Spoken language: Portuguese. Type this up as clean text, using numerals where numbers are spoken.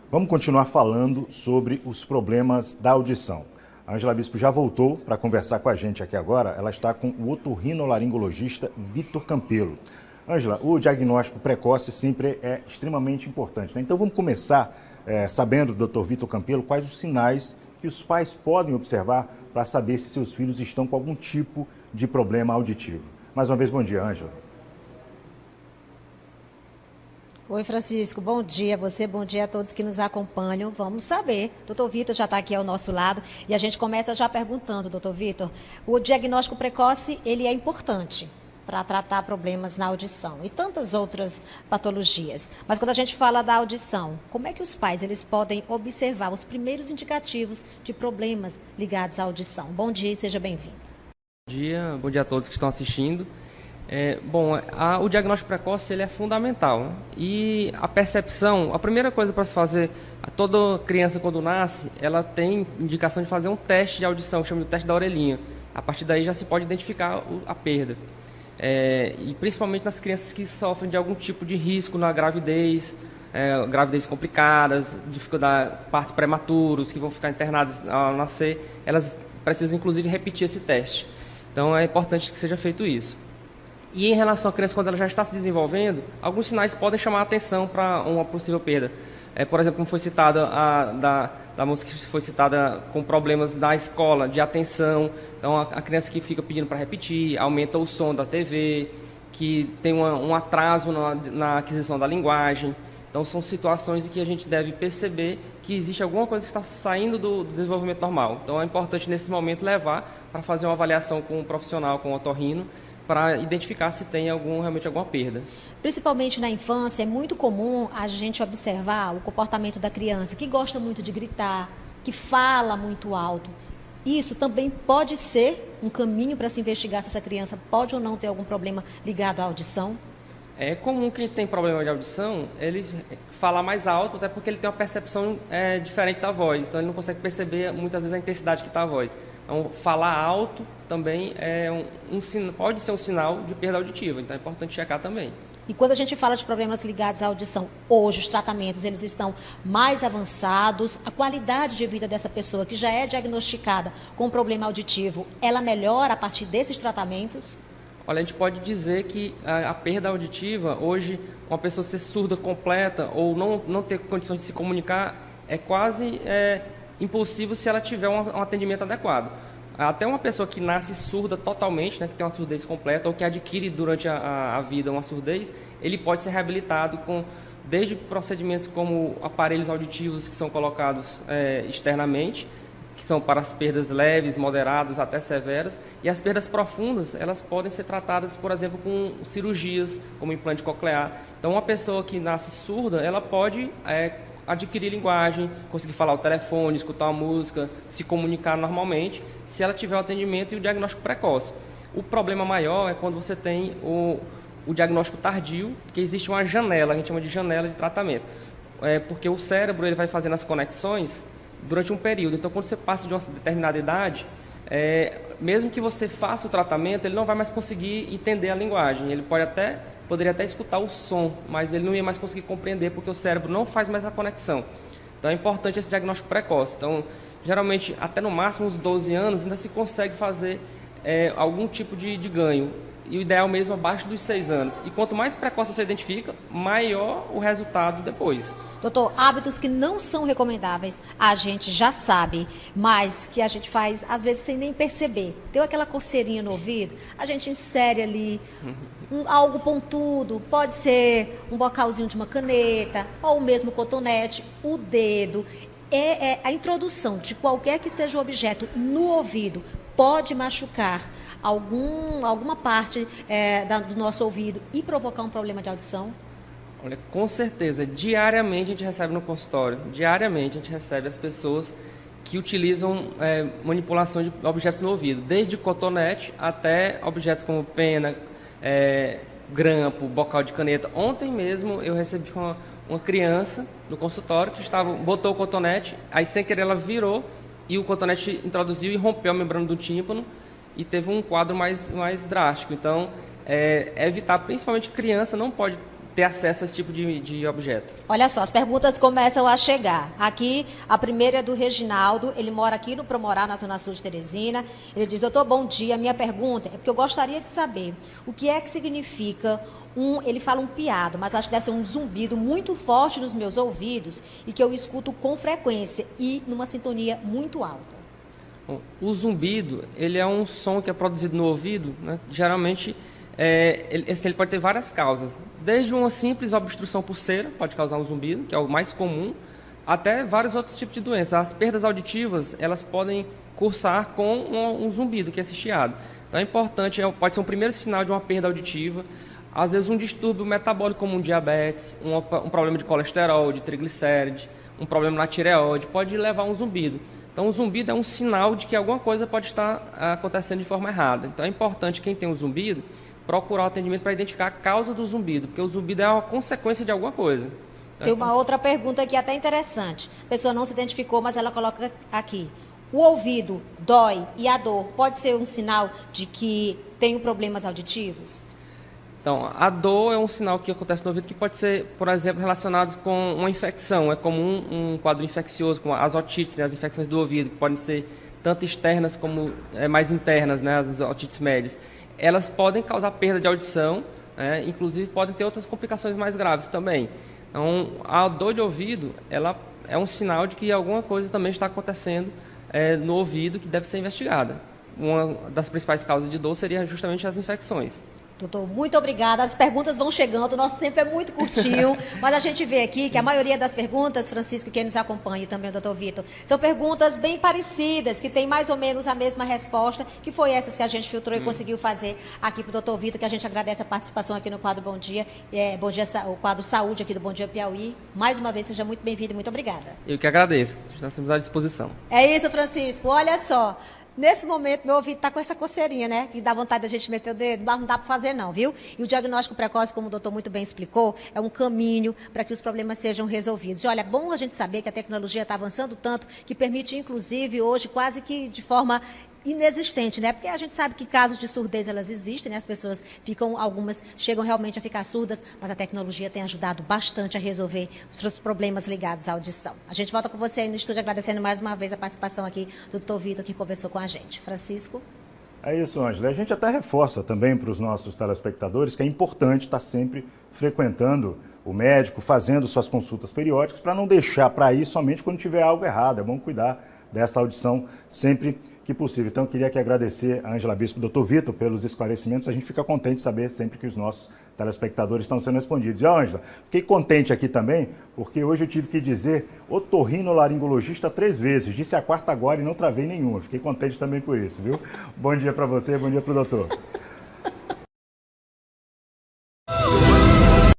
Vamos continuar falando sobre os problemas da audição. A Ângela Bispo já voltou para conversar com a gente aqui agora. Ela está com o otorrinolaringologista Vitor Campelo. Ângela, o diagnóstico precoce sempre é extremamente importante, né? Então vamos começar sabendo, doutor Vitor Campelo, quais os sinais que os pais podem observar para saber se seus filhos estão com algum tipo de problema auditivo. Mais uma vez, bom dia, Ângela. Oi, Francisco, bom dia a você, bom dia a todos que nos acompanham. Vamos saber. Doutor Vitor já está aqui ao nosso lado e a gente começa já perguntando, doutor Vitor, o diagnóstico precoce, ele é importante para tratar problemas na audição e tantas outras patologias. Mas quando a gente fala da audição, como é que os pais eles podem observar os primeiros indicativos de problemas ligados à audição? Bom dia e seja bem-vindo. Bom dia a todos que estão assistindo. O diagnóstico precoce ele é fundamental, né? E a percepção, a primeira coisa para se fazer, toda criança quando nasce, ela tem indicação de fazer um teste de audição, que chama de teste da orelhinha. A partir daí já se pode identificar a perda. E principalmente nas crianças que sofrem de algum tipo de risco na gravidez, gravidez complicadas, dificuldade, partos prematuros, que vão ficar internados ao nascer, elas precisam inclusive repetir esse teste. Então é importante que seja feito isso. E em relação à criança, quando ela já está se desenvolvendo, alguns sinais podem chamar a atenção para uma possível perda. Por exemplo, como foi citada da moça que foi citada com problemas da escola, de atenção. Então, a criança que fica pedindo para repetir, aumenta o som da TV, que tem um atraso na aquisição da linguagem. Então, são situações em que a gente deve perceber que existe alguma coisa que está saindo do desenvolvimento normal. Então, é importante, nesse momento, levar para fazer uma avaliação com um profissional, com um otorrino, para identificar se tem realmente alguma perda. Principalmente na infância, é muito comum a gente observar o comportamento da criança, que gosta muito de gritar, que fala muito alto. Isso também pode ser um caminho para se investigar se essa criança pode ou não ter algum problema ligado à audição? É comum quem tem problema de audição, ele falar mais alto, até porque ele tem uma percepção diferente da voz, então ele não consegue perceber muitas vezes a intensidade que está a voz. Então, falar alto também pode ser um sinal de perda auditiva, então é importante checar também. E quando a gente fala de problemas ligados à audição, hoje os tratamentos eles estão mais avançados, a qualidade de vida dessa pessoa que já é diagnosticada com problema auditivo, ela melhora a partir desses tratamentos? Olha, a gente pode dizer que a perda auditiva, hoje, uma pessoa ser surda completa ou não ter condições de se comunicar, é quase impossível se ela tiver um atendimento adequado. Até uma pessoa que nasce surda totalmente, né, que tem uma surdez completa, ou que adquire durante a vida uma surdez, ele pode ser reabilitado desde procedimentos como aparelhos auditivos que são colocados externamente, que são para as perdas leves, moderadas, até severas, e as perdas profundas, elas podem ser tratadas, por exemplo, com cirurgias, como implante coclear. Então, uma pessoa que nasce surda, ela pode adquirir linguagem, conseguir falar ao telefone, escutar uma música, se comunicar normalmente, se ela tiver o atendimento e o diagnóstico precoce. O problema maior é quando você tem o diagnóstico tardio, porque existe uma janela, a gente chama de janela de tratamento. Porque o cérebro ele vai fazendo as conexões durante um período. Então, quando você passa de uma determinada idade, mesmo que você faça o tratamento, ele não vai mais conseguir entender a linguagem. Ele poderia até escutar o som, mas ele não ia mais conseguir compreender porque o cérebro não faz mais a conexão. Então, é importante esse diagnóstico precoce. Então, geralmente, até no máximo uns 12 anos, ainda se consegue fazer algum tipo de ganho. E o ideal mesmo abaixo dos 6 anos. E quanto mais precoce você identifica, maior o resultado depois. Doutor, hábitos que não são recomendáveis, a gente já sabe, mas que a gente faz às vezes sem nem perceber. Deu aquela coceirinha no ouvido, a gente insere ali algo pontudo, pode ser um bocalzinho de uma caneta, ou mesmo cotonete, o dedo. A introdução de qualquer que seja o objeto no ouvido pode machucar alguma parte do nosso ouvido e provocar um problema de audição? Olha, com certeza. Diariamente a gente recebe no consultório, diariamente a gente recebe as pessoas que utilizam manipulação de objetos no ouvido, desde cotonete até objetos como pena, grampo, bocal de caneta. Ontem mesmo eu recebi uma criança no consultório que botou o cotonete, aí sem querer ela virou e o cotonete introduziu e rompeu a membrana do tímpano e teve um quadro mais drástico. Então, evitar, principalmente criança, não pode ter acesso a esse tipo de objeto. Olha só, as perguntas começam a chegar. Aqui, a primeira é do Reginaldo, ele mora aqui no Promorá, na Zona Sul de Teresina. Ele diz, doutor, bom dia, minha pergunta é porque eu gostaria de saber o que é que significa ele fala um piado, mas eu acho que deve ser um zumbido muito forte nos meus ouvidos e que eu escuto com frequência e numa sintonia muito alta. Bom, o zumbido, ele é um som que é produzido no ouvido, né? Geralmente, ele pode ter várias causas. Desde uma simples obstrução por cera, pode causar um zumbido, que é o mais comum, até vários outros tipos de doenças. As perdas auditivas, elas podem cursar com um zumbido, que é esse chiado. Então é importante, pode ser um primeiro sinal de uma perda auditiva. Às vezes um distúrbio metabólico como um diabetes, um problema de colesterol, de triglicérides, um problema na tireoide, pode levar a um zumbido. Então o zumbido é um sinal de que alguma coisa pode estar acontecendo de forma errada. Então é importante quem tem um zumbido procurar o atendimento para identificar a causa do zumbido, porque o zumbido é uma consequência de alguma coisa. Então, tem uma outra pergunta aqui até interessante. A pessoa não se identificou, mas ela coloca aqui. O ouvido dói e a dor pode ser um sinal de que tenho problemas auditivos? Então, a dor é um sinal que acontece no ouvido que pode ser, por exemplo, relacionado com uma infecção. É comum um quadro infeccioso, como as otites, né, as infecções do ouvido, que podem ser tanto externas como mais internas, né, as otites médias. Elas podem causar perda de audição, inclusive podem ter outras complicações mais graves também. Então, a dor de ouvido, ela é um sinal de que alguma coisa também está acontecendo no ouvido que deve ser investigada. Uma das principais causas de dor seria justamente as infecções. Doutor, muito obrigada. As perguntas vão chegando, o nosso tempo é muito curtinho, mas a gente vê aqui que a maioria das perguntas, Francisco, quem nos acompanha e também o doutor Vitor, são perguntas bem parecidas, que têm mais ou menos a mesma resposta, que foi essas que a gente filtrou e conseguiu fazer aqui para o doutor Vitor, que a gente agradece a participação aqui no quadro Bom Dia, o quadro Saúde aqui do Bom Dia Piauí. Mais uma vez, seja muito bem-vindo e muito obrigada. Eu que agradeço, estamos à disposição. É isso, Francisco. Olha só. Nesse momento, meu ouvido está com essa coceirinha, né? Que dá vontade da gente meter o dedo, mas não dá para fazer não, viu? E o diagnóstico precoce, como o doutor muito bem explicou, é um caminho para que os problemas sejam resolvidos. E olha, é bom a gente saber que a tecnologia está avançando tanto que permite, inclusive, hoje, quase que de forma inexistente, né? Porque a gente sabe que casos de surdez elas existem, né? As pessoas algumas chegam realmente a ficar surdas, mas a tecnologia tem ajudado bastante a resolver os problemas ligados à audição. A gente volta com você aí no estúdio agradecendo mais uma vez a participação aqui do Dr. Vitor, que conversou com a gente. Francisco? É isso, Ângela. A gente até reforça também para os nossos telespectadores que é importante estar sempre frequentando o médico, fazendo suas consultas periódicas, para não deixar para ir somente quando tiver algo errado. É bom cuidar dessa audição sempre que possível. Então, eu queria aqui agradecer a Ângela Bispo e o Dr. Vitor pelos esclarecimentos. A gente fica contente de saber sempre que os nossos telespectadores estão sendo respondidos. E, Ângela, fiquei contente aqui também, porque hoje eu tive que dizer otorrinolaringologista 3 vezes. Disse a quarta agora e não travei nenhuma. Fiquei contente também por isso, viu? Bom dia para você, bom dia para o doutor.